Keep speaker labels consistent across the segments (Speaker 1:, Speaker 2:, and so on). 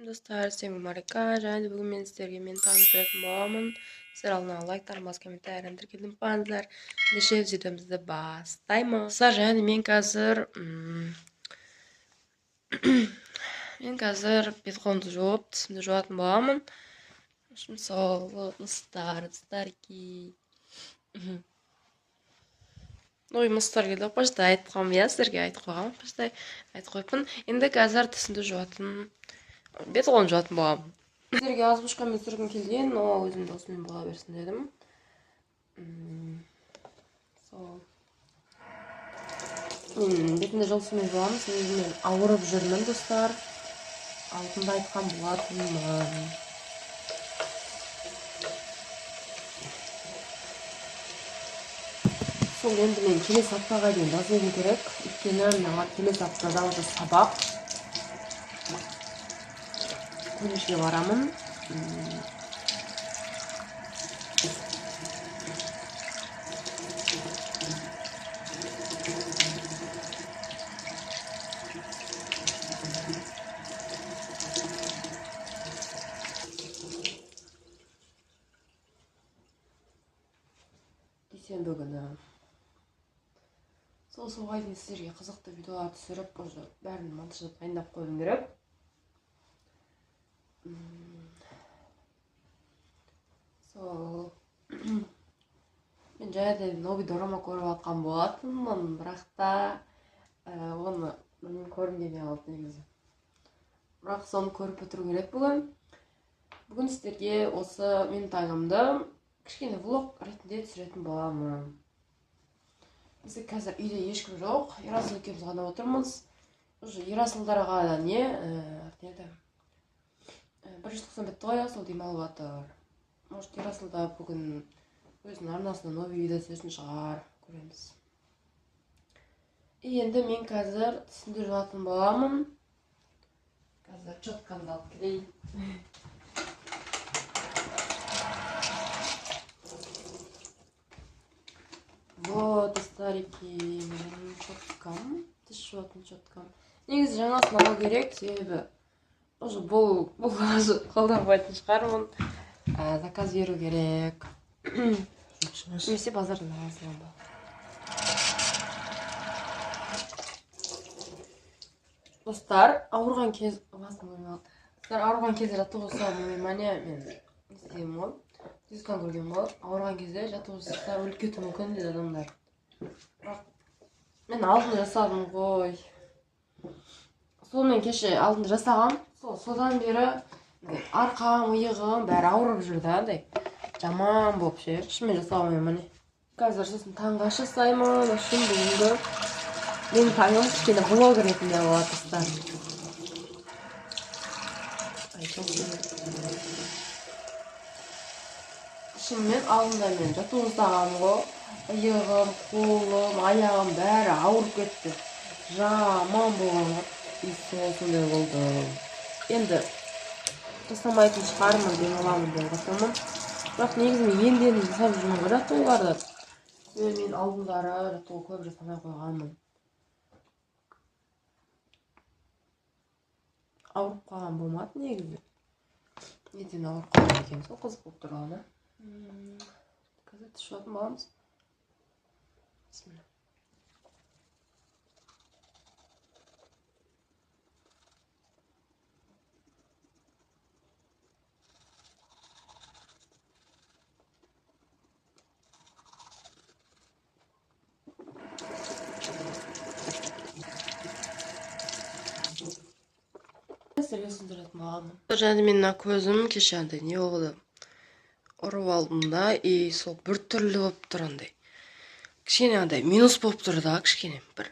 Speaker 1: Достар, всем Марика, және бүгін мен сіздерге мен таныстыратын боламын. Сіздер алдына лайктарыңыз, комментарияны тіркелдім паңыздар. Ендеше видеомызды бастаймыз. Достар, және мен қазір бет-қолымды жуып, тісімді жуатын боламын. Мысалы, старки. Ой, мыстар келді. Почта айтып қоймын, иә, сіздерге айтып қойғам. Почта айтып қойыппын. Енді қазір тісімді жуатын, бет-қолымды жуатын боламын. Сіздерге азбушкамен түсіргім келген, но өзім досымен бола берсін дедім. Мен бетімді жыл сумен жуамын, себебі мен ауырып жүрмін, достар. Алдында айтқан болатынмын. Сол енді мен келесі аптаға дейін жазылуым керек. Өйткені маған келесі аптада уже сабақ. Колледжге барамын. Дүйсенбі күні. Соға дейін сіздерге қызықты видеолар түсіріп, уже бәрін монтаждап дайындап қойдым керек. Мен жайда новый дорама көріп атқан болатынмын, бірақ та оны мен көрмегене алып негізі. Бірақ соны көріп бітіру керек бүгін. Бүгін сіздерге осы мен таңымды кішкене влог ретінде түсіретін боламын. Бізде қазір үйде ешкім жоқ, Ерасыл екеуміз ғана отырмыз. Уже Ерасылдарға да не, бірінші тоқсан бітті ғой, сол демалып жатыр. Может, Ерасылда бүгін өзінің арнасына новый видео түсіретін шығар, көреміз. Енді мен қазір тісімді жуатын боламын. Қазір четкамды алып келейін. Вот, старики, менің четкам, тіс жуатын четкам. Негізі жаңасын алу керек, себебі уже бұл қолданбайтын шығармын. Заказ беру керек. Немесе базардан аласың ба. Достар, ауырған кез жаттығу жасауым мане мен істеймін ғой. Дискан көрген бол, ауырған кезде жаттығу жасаса өліп кетуі мүмкін дейді адамдар. Мен алдында жасадым ғой. Сол мен кеше алдында жасағам. Содан бері арқам, иығым бәрі ауырып жүрді, андай. Жаман болып ше. Шынымен жасауым міне. Қазір сосын таңғы аш жасаймын. Үшін бүгінгі менің таңым кішкене блог ретінде болады, достар. Шынымен алдында мен жаттығу жасағам ғой. Иығым, қолым, аяғым бәрі ауырып кетті. Жаман болған. Сондай болды. Енді жасамайтын шығармын деп аламын деп жатырмын. Бірақ негізі енді жасап жүрмін ғой жаттығуларды. Мен алдындары жаттығу көп жасамай қойғанмын. Ауырып қалған болмады негізі. Неден ауырып қалған екен, сол қызық болып тұрғаны. Қазір тіс жуатын боламыз. Бисмилля. Және мен көзім кеше андай не болды. Ұрып алдым да, и сол бір түрлі болып тұр андай. Кішкене андай минус болып тұр да, кішкене бір.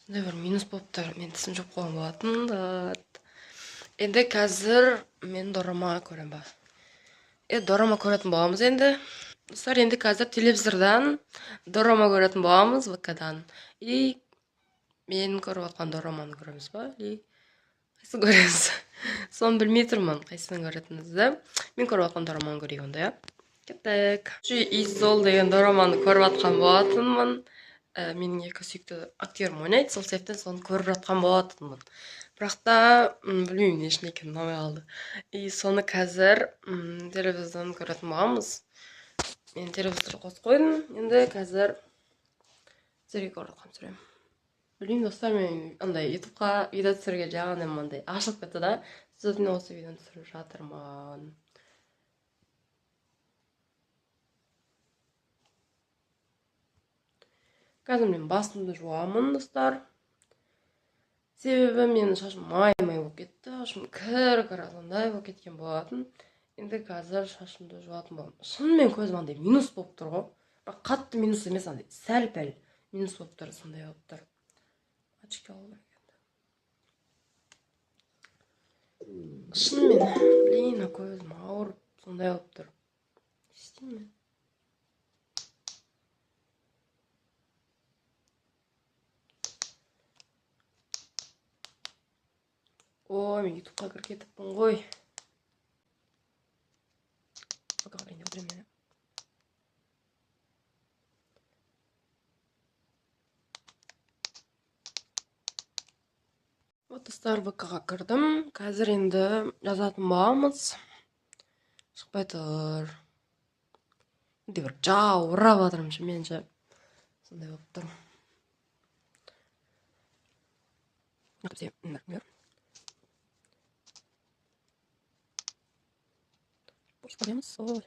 Speaker 1: Сондай бір минус болып тұр. Мен тісім жоқ қойған болатын. Енді қазір мен дорама көрем ба. Дорама көретін боламыз енді. Достар, енді қазір телевизордан дорама көретін боламыз, ВК-дан. И мен көріп атқан дораманы көреміз ба? Қайсы көреміз? Соны білмей тұрмын, қайсыны көретінізді. Мен көріп атқан дораманы көрейік онда, я? Кеттік. Изол деген дораманы көріп атқан болатынмын. Менің екі сүйікті актерім ойнайды, сол себептен соны көріп жатқан болатынмын. Бірақ та білмеймін не үшін екенін ұнамай қалды. И соны қазір телевизордан көретін боламыз. Мен телевизор қосып қойдым. Енді қазір сіздерге көріп түсіремін. Білмеймін достар, мен андай ютубқа видео түсіруге жағынан мынандай ашылып кетті да. Сіздермен осы видеоны түсіріп жатырмын. Қазір мен басымды жуамын достар. Себебі менің шашым май-май болып кетті. Шашым кір-кір азандай болып кеткен болатын. Енді қазір шашымды жуатын боламын. Шынымен көзім андай минус болып тұр ғой. Бірақ қатты минус емес, андай сәл-пәл минус болып тұр, сондай болып тұр. Очки алу керек енді. Шынымен, блин, көзім ауырып, сондай болып тұр. Не істеймін? Ой, мен ютубқа кіріп кетіппін ғой. Пока қарайын деп отырмын мен. Вот достар, ВК-ға кірдім. Қазір енді жазатын боламыз. Шықпай тұр. Енді бір жаурап жатырмын ше, менше. Сондай болып тұр. Көреміз. Ой.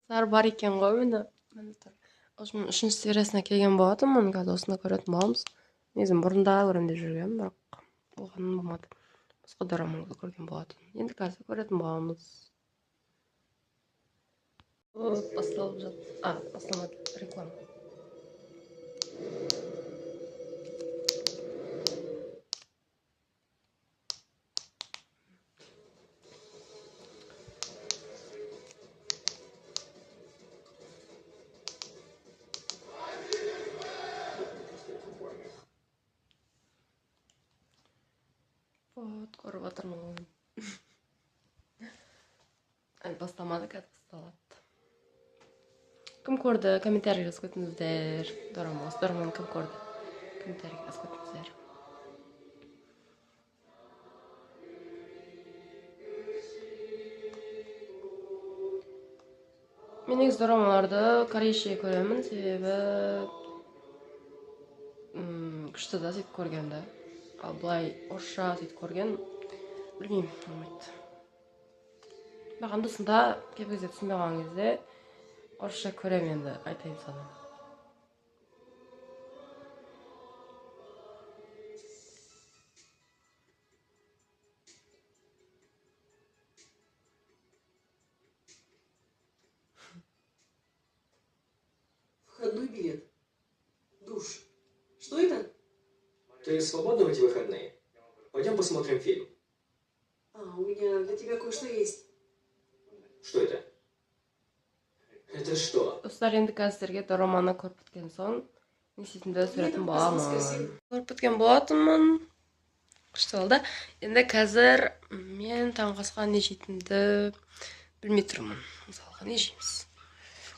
Speaker 1: Бар екен ғой мені. Үшінші сериясына келген болатынмын. Қазір осында көретін боламыз. Негізі бұрында көремін деп жүргенмін, бірақ болғаным болмады. Басқа дорамаларды көрген болатын. Енді қазір көретін боламыз. Басталып жатыр. Басталмады. Реклама. Вот, көріп жатырмын ғой. Басталмады, қазір басталады. Кім көрді? Комментарий жазып кетіңіздер. Дораманы кім көрді? Комментарий жазып кетіңіздер. Мен негізі дорамаларды корейше көремін, себебі күшті да сөйтіп көргенді. Ал былай орысша сөйтіп көрген, білмеймін, болмайды. Маған досында кеп кезде түсінбей қалған кезде орысша көремін, енді айтайын sana.
Speaker 2: Входной билет. Душ. Что это?
Speaker 3: Ты свободна в эти выходные? Пойдем посмотрим фильм.
Speaker 2: У меня для тебя кое-что есть.
Speaker 3: Что это? Это что?
Speaker 1: Достар, енді қазірге дораманы көріп біткен соң, не істейтінді суретін боламын. Көріп біткен болатынмын. Күшті болды. Енді қазір мен таңғы асқа не жейтінді білмей тұрмын. Мысалға, не жейміз?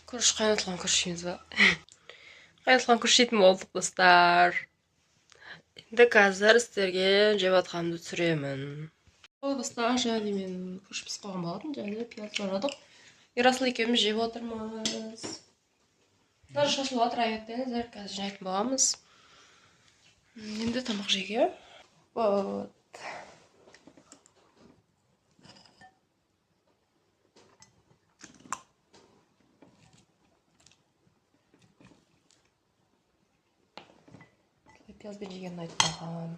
Speaker 1: Күріш, қайнатылған күріш жейміз ба? Қайнатылған күріш жейтін болдық, достар. Енді қазір сіздерге жеп жатқанымды түсіремін. Достар, және мен күріш пісіп қойған болатын, және пияз жарадық. Ерасыл екеуміз жеп отырмыз. Даже шашылып жатыр аяқтаңыздар, қазір жайтын боламыз. Енді тамақ жеуге. Вот. Пиязбен жегенін айтып қалған.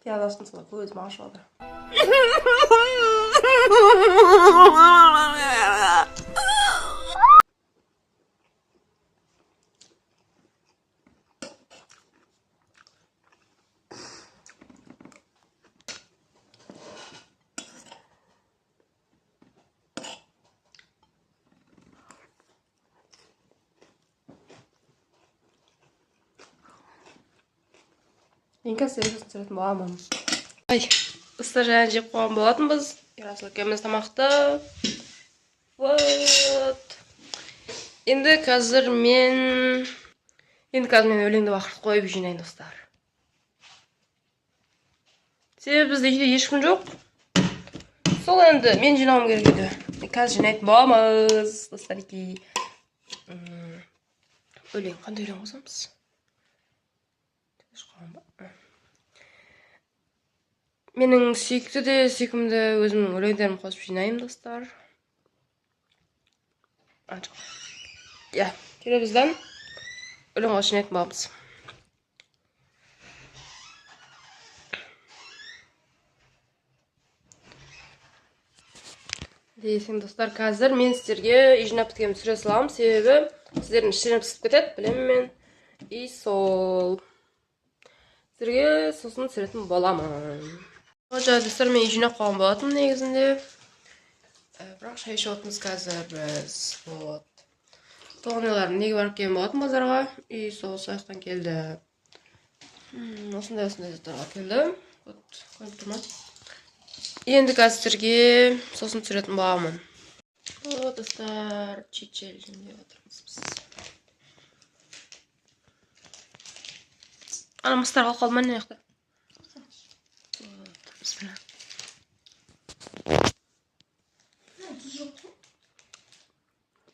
Speaker 1: Piyaz aslında sana koyuz maaşı alır. Мен қазір түсіретін боламын. Ай, ыстық және жеп қойған болатынбыз. Ерасыл екеуміз тамақты. Вот. Енді қазір мен өлеңді уақыт қойып жинайын, достар. Себебі бізде үйде ешкім жоқ. Сол енді мен жинауым керек еді. Қазір жинайтын боламыз, достар. Өлең, қандай өлең қосамыз? Менің сүйікті де сүйкімді өзімнің өлеңдерімді қосып жинаймын, достар. Я, телевиздан өлең қосып жинайтын боламыз. Дейсің, достар, қазір мен сіздерге жинап біткенімді түсіре саламын, себебі сіздердің іштеріне пісіп кетеді, білемін мен. И сол сіздерге сосын түсіретін боламын. Достар, мен жинап қойған болатын негізінде. Бірақ шай ішіп отырмыз қазір біз. Вот. Тоғынеларым неге барып келген болатын базарға. И сол сояқтан келді. Осындай заттарға келді. Вот, қойып тұрмын. Енді қазірге сосын түсіретін боламын. О, достар, чичел жемдеп отырмыз біз. Ана мыстарға қалмай не яқта. Бісміллә.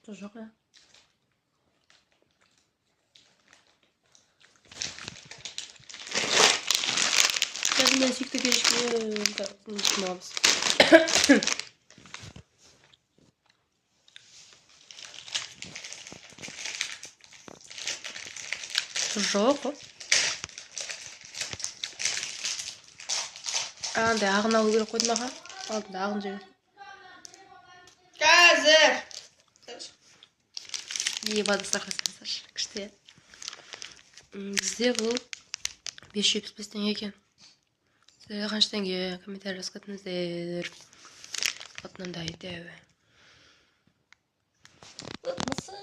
Speaker 1: Тұз жоқ, я. Мен сүйікті кешкі боламыз. Жоқ. Андай ағын алу керек қойдым аға. Алдында ағын жер. Қазір! Ебадыстар қасыңыздар. Күшті. Бізде бұл 575 теңге екен. Сіздерге қанша теңге комментарий жазғатыңыздар. Атынан да айтайы. Мысық.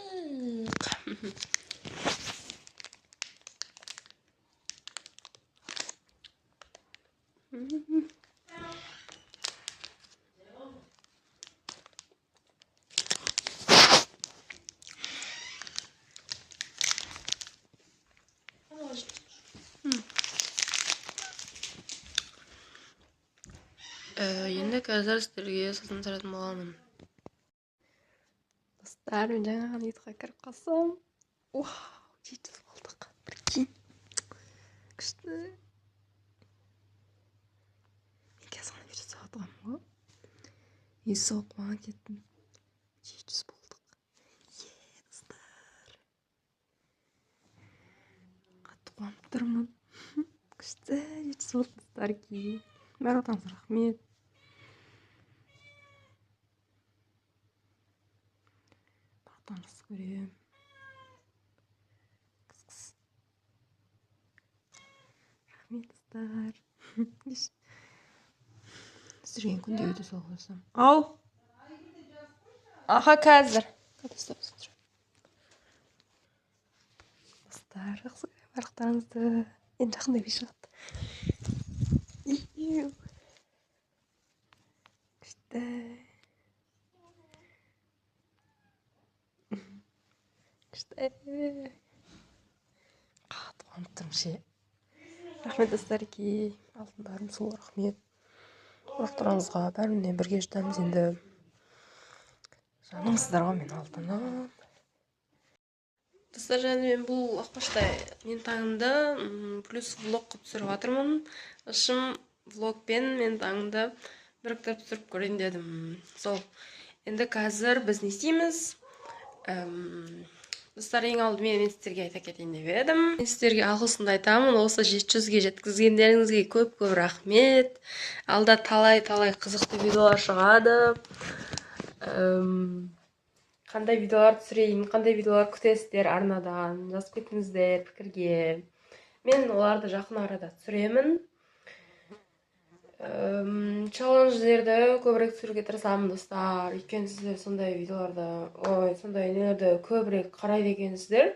Speaker 1: Енді қазір сіздерге сосын түсіретін боламын. Достар, мен жаңағы ютубқа кіріп қалсам. Вау, 700 болдық. Прикинь. Күшті. Мен қазір ғана видео салып отырғанмын ғой. И сол қуанып кеттім. 700 болдық. Достар. Қатты қуанып тұрмын. Күшті 700 болдық, достар. Барлықтарыңызға рахмет. Жақсы көрем. Рахмет, достар. Сіздерген күнде өте сол қойсам. Ау! Аха, қазір. Достар, жақсы көрем барлықтарыңызды. Енді жақында бей шығады. Күшті. Қатты қуанып тұрмын ше. Рахмет, достар, алтындарым сол, рахмет. Барлықтарыңызға бәріне бірге жетеміз енді. Жаныңыздар ғой мен алтыным. Достар, және мен бұл ақпашта мен таңымда плюс влог қып түсіріп жатырмын. Ішім влогпен мен таңымда біріктіріп түсіріп көрейін дедім. Сол. Енді қазір біз не істейміз? Достар, ең алдымен мен сіздерге айта кетейін деп едім. Мен сіздерге алғысымды айтамын. Осы 700-ге жеткізгендеріңізге көп-көп рахмет. Алда талай-талай қызықты видеолар шығады. Қандай видеолар түсірейін, қандай видеолар күтесіздер арнадан, жазып кетіңіздер пікірге. Мен оларды жақын арада түсіремін. Челлендждерді көбірек түсіруге тырысамын, достар. Өйткені сіздер сондай видеоларды, сондай нелерді көбірек қарайды екенсіздер.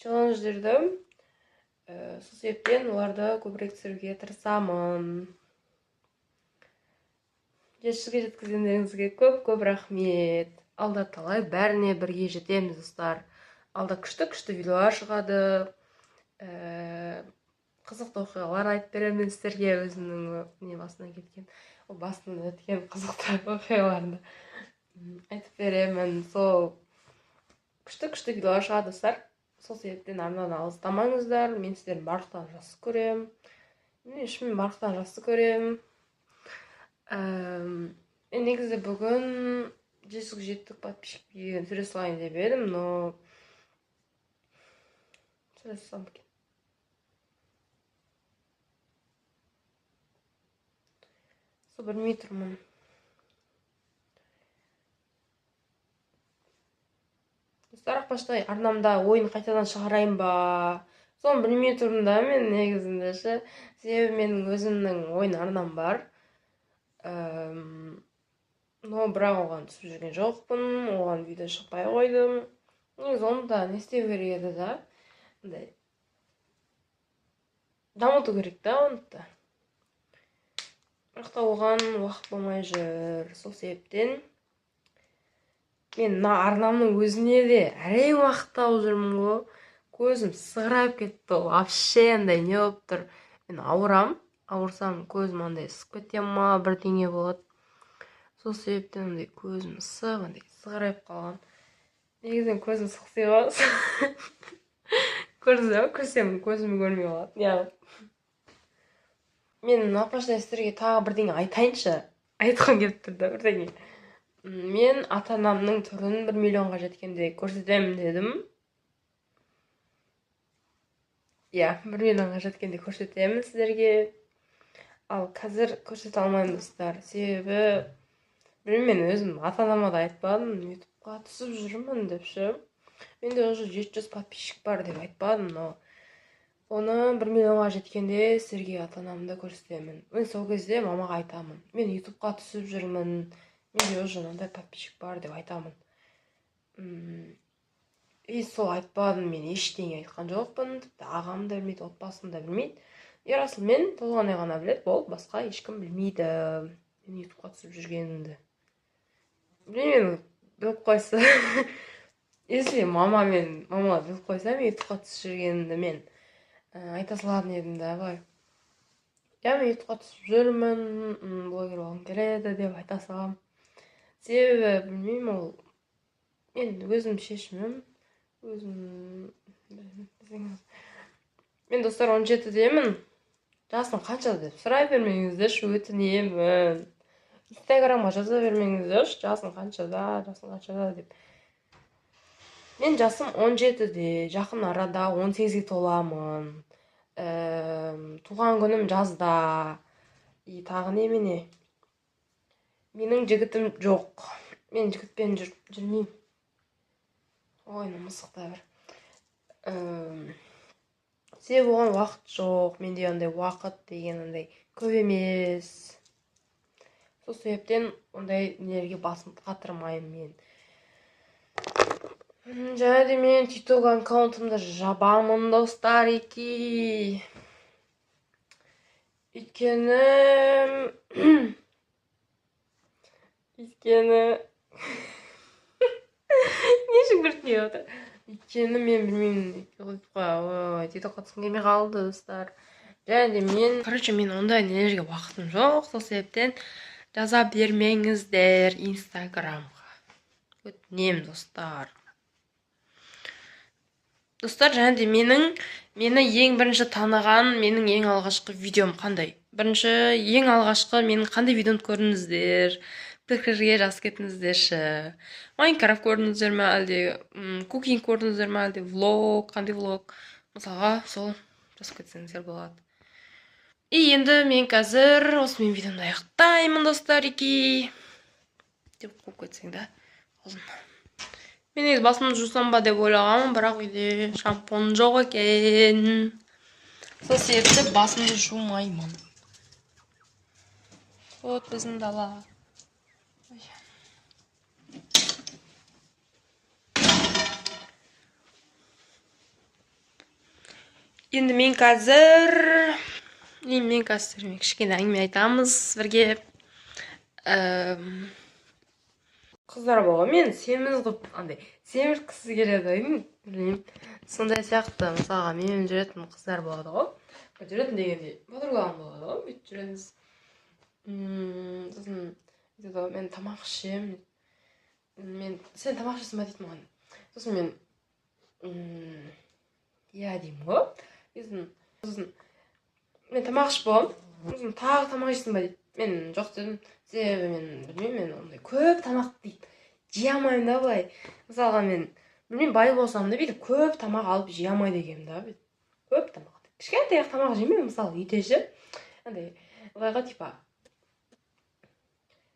Speaker 1: Челлендждерді Сол себептен оларды көбірек түсіруге тырысамын. Сізге жеткізгендеріңізге көп рахмет. Алда талай бәріне бірге жетеміз, достар. Алда күшті видеолар шығады. Қызықты оқиғалар айтып беремін сіздерге, өзімнің басынан кеткен, басынан өткен қызықты оқиғаларды айтып беремін. Сол күшті видеолар шығады, достар. Сол себептен арнадан алыстамаңыздар. Мен сіздердің барлықтан жақсы көремін. Мен барлықтан жақсы көремін. Мен негізі бүгін 700 подписчикке сөйлесе салайын деп едім, но сөйлесе салам екен. Сол білмей тұрмын. Достар, ақпаштай арнамда ойын қайтадан шығарайын ба? Соны білмей тұрмын да мен негізінде ше. Себебі менің өзімнің ойын арнам бар. Но бірақ оған түсіп жүрген жоқпын, оған видео шықпай қойдым. Негізі оны да не істеу керек еді да. Дамыту керек та оны да. Бірақ та оған уақыт болмай жүр. Сол себептен мен арнамның өзіне де әрең уақыт тауып жүрмін ғой. Көзім сығырайып кетті, ол вообще андай не болып тұр. Мен ауырсам көзім андай ысып кетем ма, бірдеңе болады. Сол себептен андай көзім ысып, андай сығырайып қалған. Негізінен көзім сықси ғой. Көрсем көзімі көрмей қалады. Мен апаштай сіздерге тағы бірдеңе айтайыншы. Айтқым келіп тұрды бірдеңе. Мен ата-анамның түрін 1 миллионға жеткенде көрсетемін дедім. 1 миллионға жеткенде көрсетемін сіздерге. Ал қазір көрсете алмаймын, достар. Себебі мен өзім ата-анама да айтпадым, ютубқа түсіп жүрмін деп ше. Менде уже 700 подписчик бар деп айтпадым, но оны 1 миллионға жеткенде сіздерге ата-анамды көрсетемін. Мен сол кезде мамаға айтамын. Мен ютубқа түсіп жүрмін. Менде уже мынандай подписчик бар деп айтамын. Сол айтпадым, мен ештеңе айтқан жоқпын. Ағам да білмейді, отбасым да білмейді. Ерасыл мен толғанай ғана біледі, бол, басқа ешкім білмейді. Мен ютубқа түсіп жүргенімді. Мен біліп қойса, если мама біліп қойса, мен ютубқа түсіп жүргенімді мен айта салатын едім да, былай. Мен ютубқа түсіп жүрмін, блогер болғым келеді деп айта салам. Себебі білмеймін, ол мен өзім шешімім. Мен, достар, 17-демін. Жасың қанша деп сұрай бермеңіздерші, өтінемін. Инстаграмға жаза бермеңіздерші, жасың қаншада деп. Мен жасым 17-де, жақын арада 18-ге толамын. Туған күнім жазда. Тағы немене? Менің жігітім жоқ. Мен жігітпен жүрмеймін. Ойны мысықта бір. Себебі оған уақыт жоқ. Менде ондай уақыт деген ондай көп емес. Сол себептен ондай нелерге басым қатырмаймын мен. Және де мен TikTok аккаунтымды жабамын, достар, нешін күртіне отыр. Өйткені мен білмеймін, TikTok қатысқым келмей қалды, достар. Және де мен ондай нелерге уақытым жоқ. Сол себептен жаза бермеңіздер Инстаграмға. Өтінемін, достар. Достар, және де мені ең бірінші таныған, менің ең алғашқы видеом қандай? Ең алғашқы менің қандай видеомды көрдіңіздер? Пікірге жазып кетіңіздерші. Майнкрафт көрдіңіздер ме, әлде кукинг көрдіңіздер ме, әлде влог, қандай влог? Мысалға, сол жазып кетсеңіздер болады. Енді мен қазір осымен видеомды аяқтаймын, достар, деп қойып кетсең да. Мен негізі басымды жусам ба деп ойлағанмын, бірақ үйде шампунь жоқ екен. Сол себепті басымды жумаймын. Вот біздің дала. Енді мен қазір кішкене әңгіме айтамыз бірге. Қыздар болған мен семіз қылып андай семірткісі келеді, білмеймін. Сондай сияқты, мысалға мен жүретін қыздар болады ғой. Жүретін дегенде подругам болады ғой, бүйтіп жүреміз. Сосын айтады ғой, мен тамақ ішемін. Сен тамақ ішесің ба дейді маған. Сосын мен иә деймін ғой. Сосын мен тамақ ішіп боламын. Сосын тағы тамақ жейсің ба дейді. Мен жоқ дедім. Себебі мен білмеймін, мен ондай көп тамақ дейді жей алмаймын да былай. Мысалға мен білмеймін, бай болсам да бүйтіп көп тамақ алып жей алмайды екенмін да. Көп тамақ. Кішкентай тамақ жеймін, мысалы үйде ше. Андай былайға типа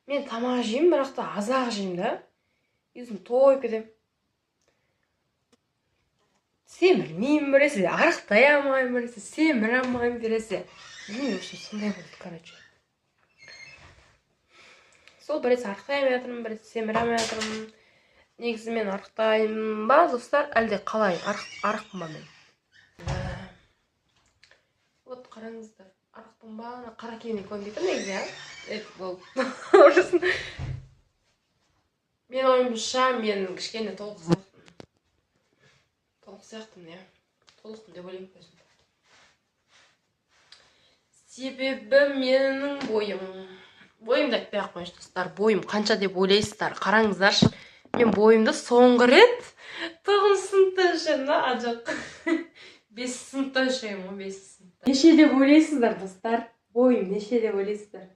Speaker 1: мен тамақ жеймін, бірақ та азақ жеймін да. Сосын тойып кетемін. Семірмеймін біресе, арықтай алмаймын біресе, семіре алмаймын біресе. Білмеймін, сондай болды, короче. Сол біресе арықтай алмай біресе семіре алмай жатырмын. Негізі мен арықтаймын ба, достар, әлде қалай арықпын ба мен? Вот қараңыздар, арықпын ба, қара киімнен көрінбейді негізі, болды. Мен ойымша, мен кішкене толық сияқтымын, иә. Толықпын деп ойлаймын өзім. Себебі менің бойымды айтпай ақ қойыңызшы, достар. Бойым қанша деп ойлайсыздар? Қараңыздаршы. Мен бойымды соңғы рет 9 сыныптан ішемін, ажық. 5 сыныптан ішемін, 5 сыныптан. Неше деп ойлайсыздар, достар? Бойым неше деп ойлайсыздар?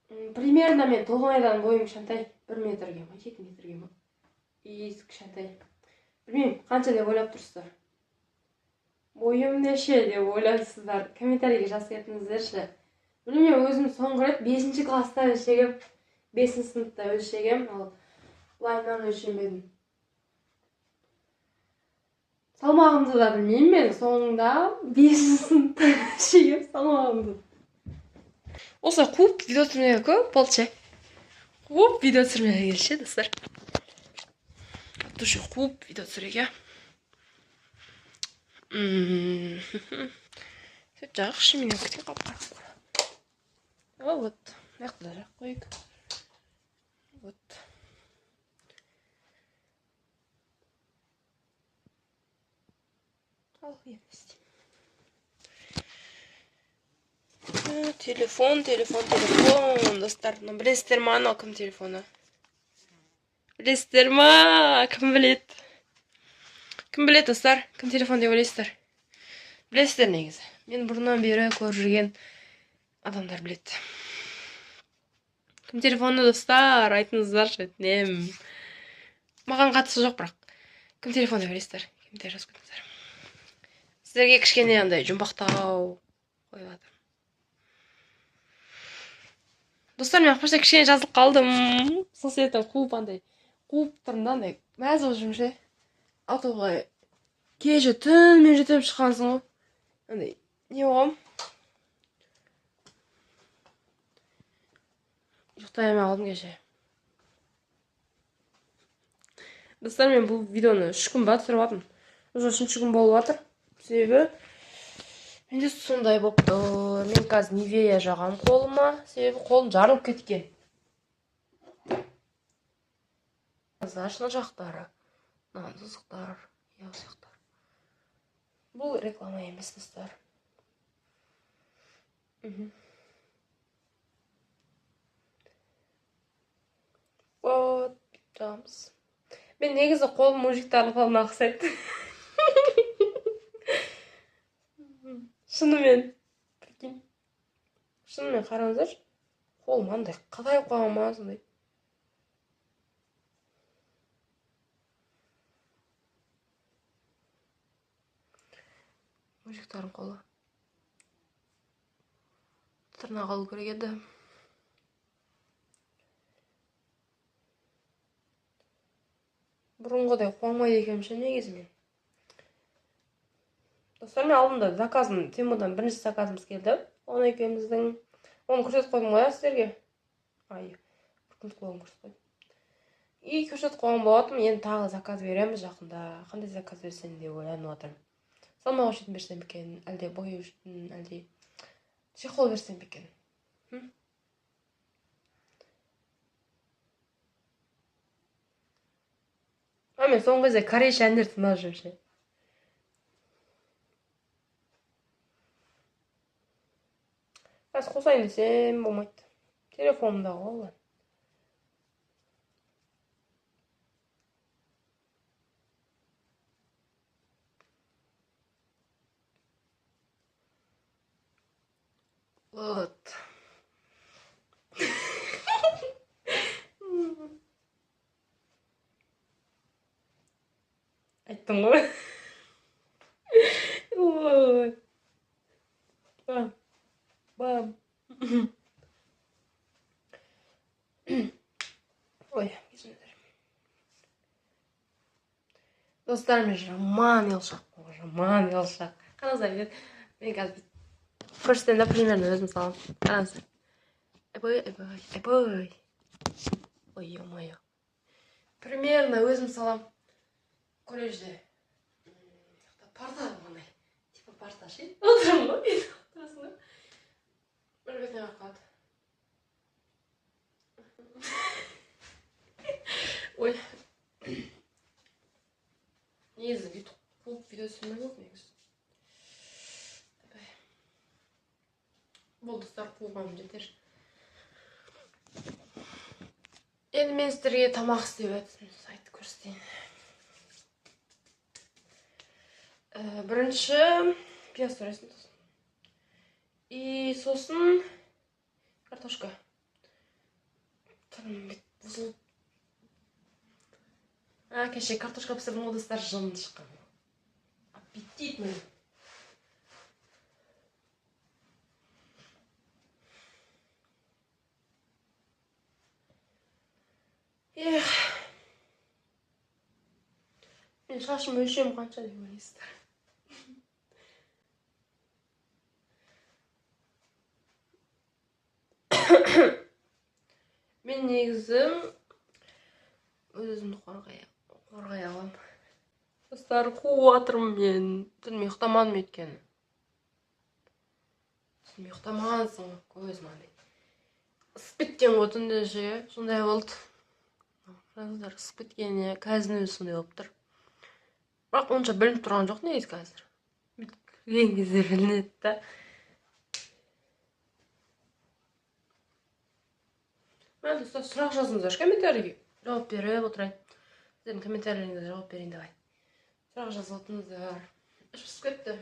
Speaker 1: Примерно мен толғанайдан бойым кішкентай, 1 метрге ма, 2 метрге ма? Кішкентай. Білмеймін, қанша деп ойлап тұрсыздар? Бойым неше деп ойлайсыздар? Комментарийге жазып кетіңіздерші. Білмеймін, өзім соңғы рет 5-ші класста өлшегем, 5 сыныпта өлшегем, ал былайынан өлшемедім. Салмағымды да білмеймін, мен соңында 5 сыныпта өлшегем салмағымды. Осылай қуып видео түсірмеге көп болды ше. Қуып видео түсірмеге келші, достар. Душы қуып видео түсіреге. Сөйт жақшы, менен күткен қап-қарып. Вот, маяқты да жақ қойып. Вот. Ал, еместейм. Телефон, достар. Білесіздер ма, анау кім телефоны? Білесіздер ма? Кім білет? Кім білет, достар? Кім телефон деп ойлайсыздар? Білесіздер негізі. Мен бұрыннан бері көріп жүрген адамдар білет. Кім телефоны, достар? Айтыңыздаршы, өтінем. Маған қатысы жоқ, бірақ. Кім телефон деп ойлайсыздар? Комментарий жазып кетіңіздер. Сіздерге кішкене андай жұмбақтау қойып жатырмын. Достар, мен қошта кішкене жазылып қалдым. Сол себептен қуып тұрмын да, андай мәз болып жүрмін ше. Автобусқа кеше түн мен жетіп шыққансың ғой. Андай не болғам? Ұйықтай алмай қалдым кеше. Достар, мен бұл видеоны 3 күн ба түсіріп жатырмын. Уже 3-ші күн болып жатыр. Себебі менде сондай болып тұр. Мен қазір Nivea жағам қолыма. Себебі қолым жарылып кеткен. Ашына жақтары. Сызықтар. Сияқтар. Бұл реклама емес, достар. Вот, жағамыз. Мен негізі қолым мужиктардың қолына ұқсайды. Шынымен. Шынымен қараңыздаршы. Қолым андай қатайып қалған ма сондай. Мужиктардың қолы. Тырнақ алу керек еді. Бұрынғыдай қуанмайды екенмін негізі мен. Достар, мен алдымда заказым, Темудан бірінші заказымыз келді. Оны екеуміздің. Оны көрсетіп қойдым ғой сіздерге. Бір күндік болғанын көрсетіп қойдым. Көрсетіп қойған болатым, енді тағы заказ береміз жақында. Қандай заказ берсем деп ойланып отырмын. салмақ үшін берсем екен, әлде бояу үшін, әлде чехол берсем екен. Мен соңғы кезде корейше әндер тыңдап жүрмін ше. Қазір қосайын десем болмайды. Телефонымда ғой. Вот. Айттым ғой. Ой. Бам. Ой, кешіріңіздер. Достарым, жаман елшақ. Қараңыздар, мен қазір көрсетемін, примерно өзім салам. Қараңыздар. Айбой. Ой, ё-моё. Примерно өзім салам. Колледжде. Парта болғандай. Типа парта ше. Отырамын ғой. Отырасың ба? Бір бетіне қаққат. Ой. Негізі YouTube видео түсірмей болды негізі. Бұл достар қуғаным жетер. Енді мен сіздерге тамақ істеп өтсін, айтып көрсетейін. Бірінші пияз сұрайсың сосын. И сосын картошка. Тұрым бет бұзылып. Кеше картошка пісірдің ғой достар, жыным шыққан. Аппетит мен. Мен шашым өлшем қанша деп ойлайсыздар. Мен негізі өзімді қорғай алам. Достар, қуып атырмын мен. Түніме ұйықтамадым еткені. Түніме ұйықтамағансың көзім андай. Ысып кеткен ғой түнде ше, сондай болды. Қараңыздар, ысып кеткеніне қазір өзі сондай болып тұр. Бірақ онша білініп тұрған жоқ негізі қазір. Кірген кезде білінеді да. Мен достар, сұрақ жазыңыздар, комментарийге жауап беріп отырайын. Сіздердің комментарийлеріңізге жауап берейін давай. Сұрақ жазып отырыңыздар. Іш пісіп кетті.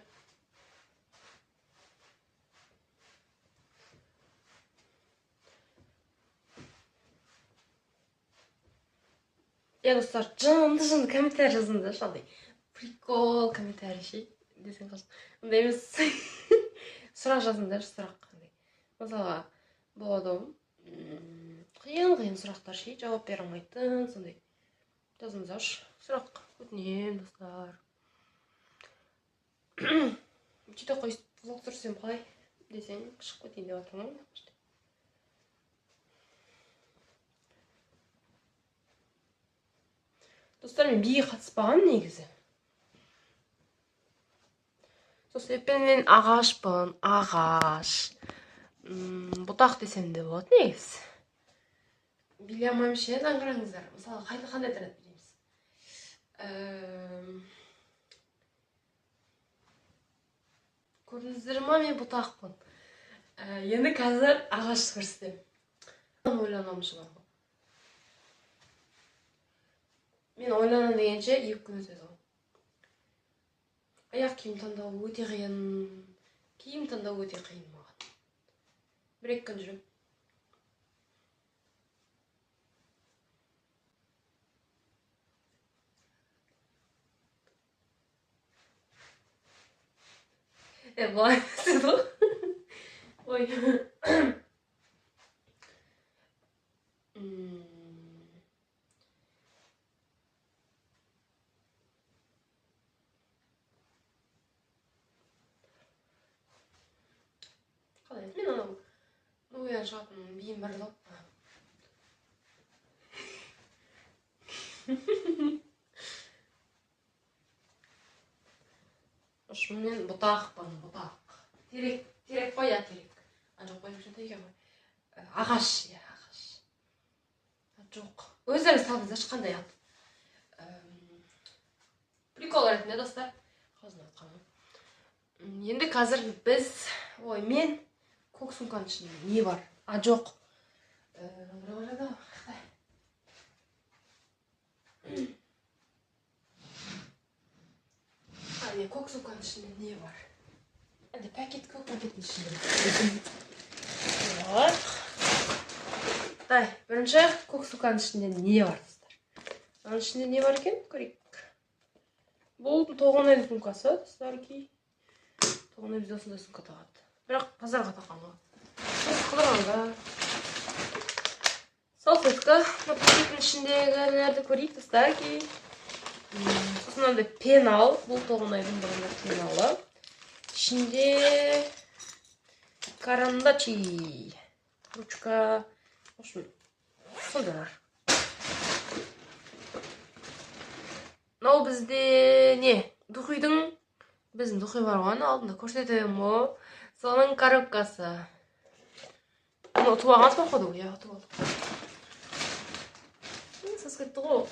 Speaker 1: Достар, жанды комментарий жазыңыздар, шалдай. Прикол комментарий ше. Десең қалсын. Ондай емес. Сұрақ жазыңыздар, сұрақ. Мысалға, болады қиын сұрақтар ше, жауап бере алмайтын, сондай. Жазыңыздар, сұрақ өтінемін, достар. Сөйте қой, влог түсірсем қалай десең, шығып кетейін деп жатырмын. Достар, мен биге қатыспаған негізі. Сол себептен мен ағашпын, ағаш. Бұтақ десем де болады негізі. Билей алмаймын ше, қараңыздар. Мысалы, қандай тұрады білеміз. Көрдіңіздер ма, мен бұтақпын. Енді қазір ағаш көрсетем. Ойланамын шығар ғой. Мен ойланам дегенше 2 күн өтеді ғой. Аяқ киім таңдау өте қиын. Киім таңдау өте қиын маған. 1-2 күн жүрем. Былай істеді ғой. Ой. Қалай, мен анау оян шығатын биім бар да. Мен бұтақпын, бұтақ. Терек қой, терек. Жоқ, қой, кішкентай екен ғой. Ағаш, ағаш. Жоқ. Өздеріңіз табыңыздар, ешқандай ат. Прикол ретінде, достар. Қазір атқаным. Енді қазір біз, мен көк сумканың ішінде не бар? Жоқ. Көк сумканың ішінде не бар? Әнде пакет, көк пакеттің ішінде. Бірінші көк сумканың ішінде не бар, достар? Оның ішінде не бар екен? Көрейік. Бұл Тоғанайдың сумкасы, достар, кей. Тоғанай бізде осындай сумка тағады. Бірақ базарға таққан ғой. Қыдырғанда. Салфетка, пакеттің ішіндегілерді көрейік, достар, кей. Сосын андай пенал, бұл Тоғанайдың бірінде пеналы. İçinde карандачи, ручка, в общем, сондай. Мынау бізде не? Духидың, біздің духи бар ғой, алдында көрсетемін ғой. Соның коробкасы. Оны ұтып алғансыз ба қойды ғой? Ұтып алдық. Сыз кетті ғой.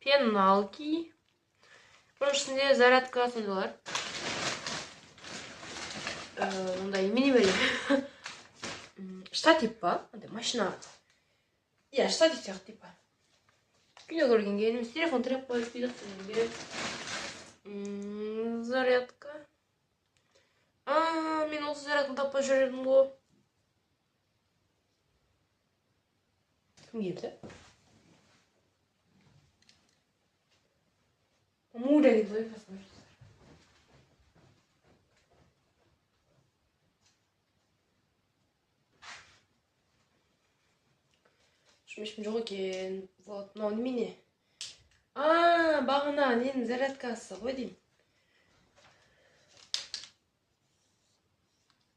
Speaker 1: Пеналки. Bunun içinde зарядка сондайлар. Ондай мини берем. Штатив па? Машина. Иә, штатив сияқты типа. Кино көргенге немесе телефон тіреп қойып видео түсіргенге. Зарядка. Мен осы зарядканы таппай жүр едім ғой. Кім келді? Муренный твой посмотришь. Шумешім жоқ екен. Вот, мынау немене? Бағана ненің зарядкасы ғой деймін.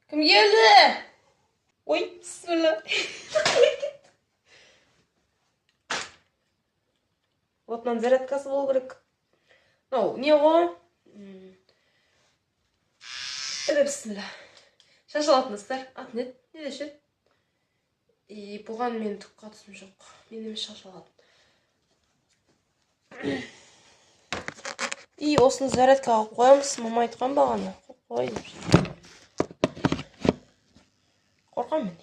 Speaker 1: Кім келді? Ой, бісміллә. Вот мынаның зарядкасы болу керек. Не ғой? Бісміллә. Шашылатын достар. Ат не деші? И бұған мен түк қатысым жоқ. Мен емес шашылатын. И осыны зарядкаға қоямыз. Мама айтқан бағана. Қой деймін. Қорқам мен.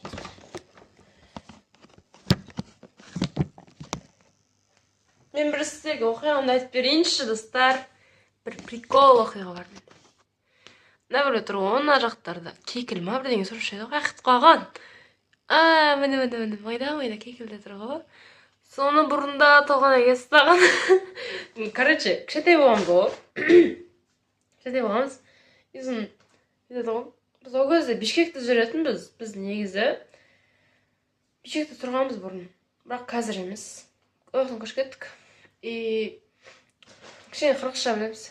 Speaker 1: Мен бір сіздерге оқиғамды айтып берейінші, достар. Бір прикол оқиға бар. Мына біреу тұр ғой, мына жақтарда. Кекіл ма бірдеңе сұрашайды ғой, қақытып қалған. Міне, майда кекілде тұр ғой. Соны бұрында Тоғанай кестаған. Короче, кішкентай болғанбыз ғой. Кішкентай болғанбыз. Біз ол кезде Бішкекте жүретінбіз. Біз негізі Бішкекте тұрғанбыз бұрын. Бірақ қазір емес. Ояқтан көшіп кеттік. Кішкене қырғызша білеміз.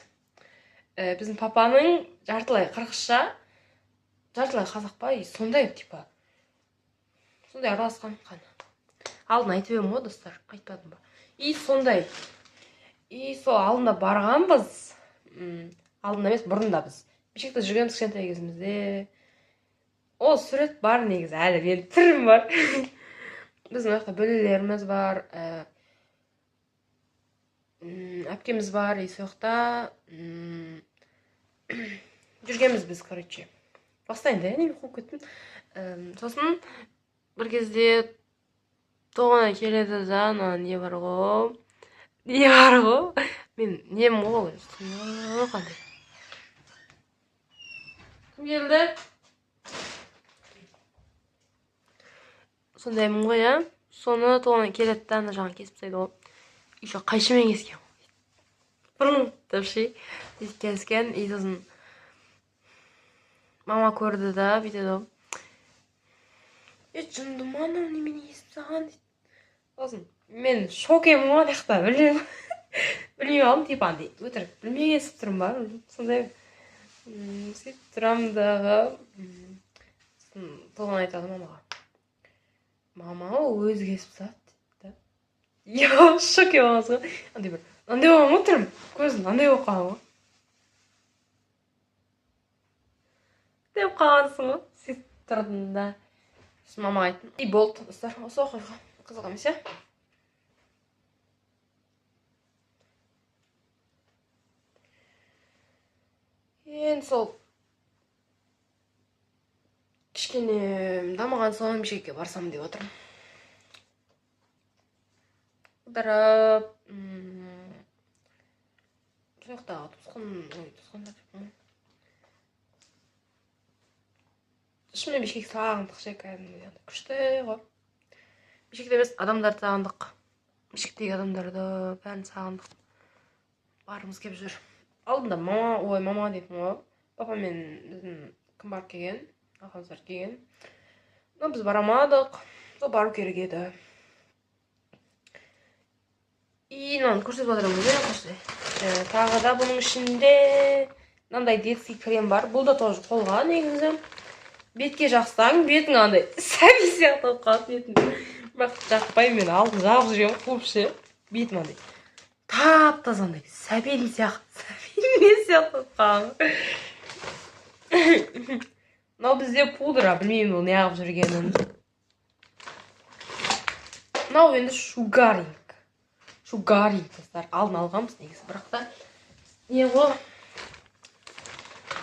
Speaker 1: Біздің папаның жартылай қырғызша, жартылай қазақ па, сондай типа. Сондай араласқан қаны. Алдын айтып едім ғой, достар, айтпадым ба. Сондай. Сол алдында барғанбыз. Алдында емес, бұрында біз. Бішкекте жүргенбіз кішкентай кезімізде. Ол сурет бар негізі, әлі мен түрім бар. Біздің ояқта бөлелеріміз бар. Әпкеміз бар, сояқта жүргенбіз біз, короче. Бастайын да, неме қойып кеттім. Сосын бір кезде Тоғанай келеді да, не бар ғой. Мен нем ғой. Қандай. Кім келді? Сондаймын ғой, ja. Соны Тоғанай келеді да, жаңа кесіп тастайды ғой. Еще қайшымен кескен. Бұрын тәпшей кескен. Сосын мама көрді да, бүйтеді. Жынды ма, немене кесіп саған дейді. Сосын мен шок емін ғой, дақта білмей алдым, типа андай өтірік білмей кесіп тұрым ба. Сондай сөйтіп тұрам дағы. Тоғанай айтады мамаға. Мама өзі кесіп сады. Шок еміз ғой. Андай болған ғой тұрым. Көзін андай болып қалған ғой. деп қалғансың ғой. Сөйтіп тұрдым да. Сосын мамаға айттым. И болды достар. Осы оқиға қызық емес, иә? Енді сол кішкене дамыған соң бішкекке барсам деп отырмын. Қыдырып, сол жақтағы туысқандар деп қоймын. Шынымен бішкек сағындық ше, кәдімгідей күшті ғой. Бішкекте емес, адамдарды сағындық. Бішкектегі адамдарды бәрін сағындық. Барымыз келіп жүр. Алдында мама дейтін ғой. Папа мен біздің кім барып келген, ағамыздар келген. Но біз барамадық. Сол бару керек еді. И мынаны көрсетіп отырмыз, тағы да бұның ішінде мынандай детский крем бар. Бұл да тоже қолға негізі. Бетке жақсаң, бетің андай сәби сияқты болып қалады бетің. Бірақ жақпай мен алып жағып жүрген қуып ше. Бетім андай тап-таза андай сәбидің сияқты болып қалған. Мынау бізде пудра, білмеймін ол не алып жүргенін. Мынау енді шугаринг достар. Алдын алғанбыз негізі, бірақ та не ғой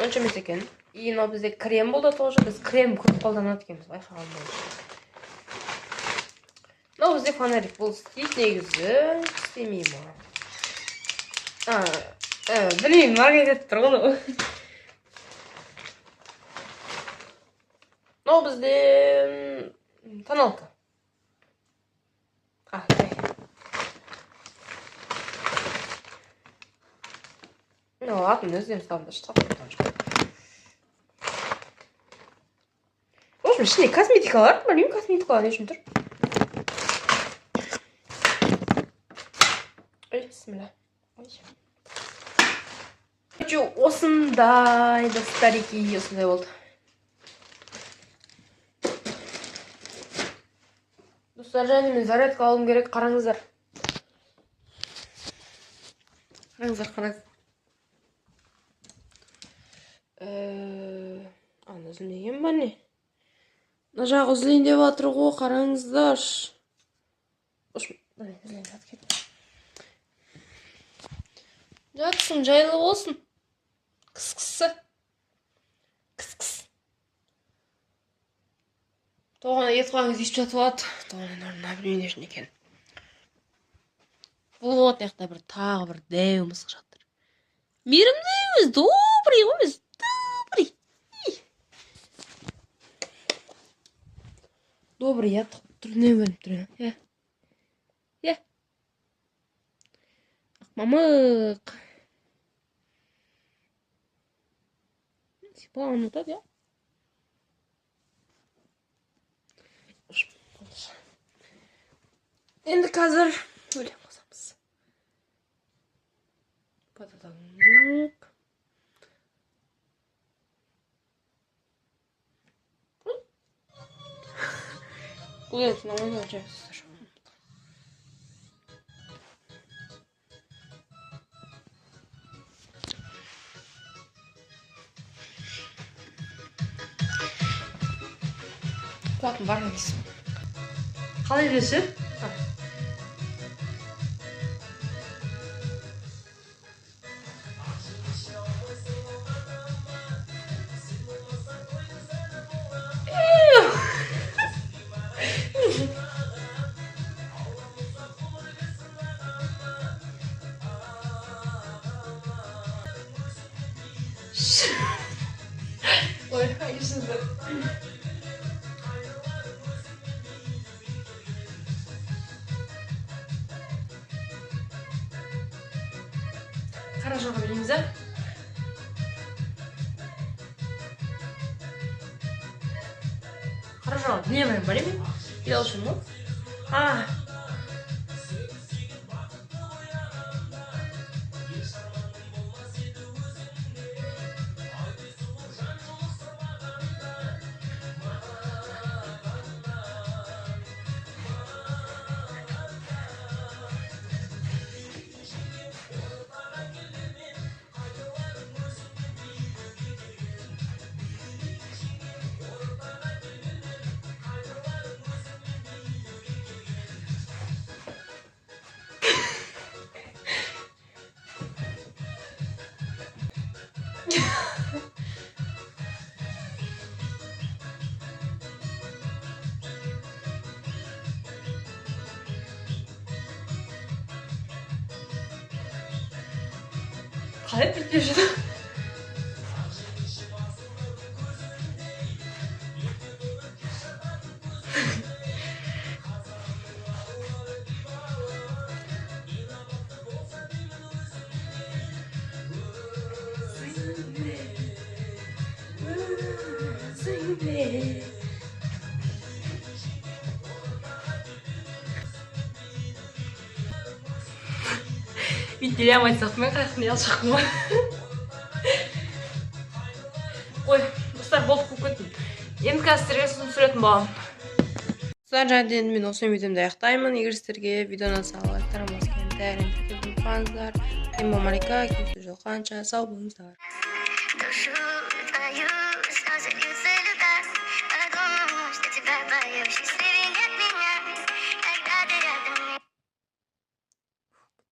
Speaker 1: онша емес екен. И мынау бізде крем болды тоже. Біз крем көп қолданады екенбіз, байқаған бойынша. Мынау бізде фонарик. Бұл істейді негізі, істемей ма? Білмеймін, маркет етіп тұр ғой. Мынау бізде тоналка. Атын өзден ұстауымда шығып. В общем, ішінде косметикалар. Білмеймін, косметикалар не үшін тұр. Ой, бісміллә. Осындай достарики, осындай болды. Достар, және мен зарядка алуым керек, қараңыздар. Қараңыздар. Аны үзілмеген ба не? Мына жағы үзілейін деп жатыр ғой, қараңыздар. Жатсын, жайлы болсын. Кіс-кісі. Тоғана ет қағыз ешіп жатып алады. Тоғанын орнына білмейін ешін екен. Бұл отаяқта бір тағы бір дәу мысық жатыр. Мейірімді емес, добрый емес, добрый. Добрый, я түріне бөліп тұр. Мамық. Сипалан ұтады, я? Енді қазір өлем қосамыз. Бататаңық. Бұл етін ойын өтірексіздер. Қуатым бар емес. Қалай десе? Ой, қайшысы. Қара жоға білеміз, ә? Қара жоға білемін, білемін? Ел үшін мұ? қалай бітпей жүр? Үйтіле алмайсақ мен қаяқтың ұялшақпын ғой. Ой, достар болып көп кеттім. Енді қазір сіздерге сосын түсіретін боламын. Достар, және енді мен осы видеомды аяқтаймын. Егер сіздерге видеоны лайктарым басқан тәрімді ұмытпаңыздар. Мен Мамарика, келесі жолы қанша сау болыңыздар.
Speaker 4: Душу твою слезы льются льда, о том, что тебя боюсь.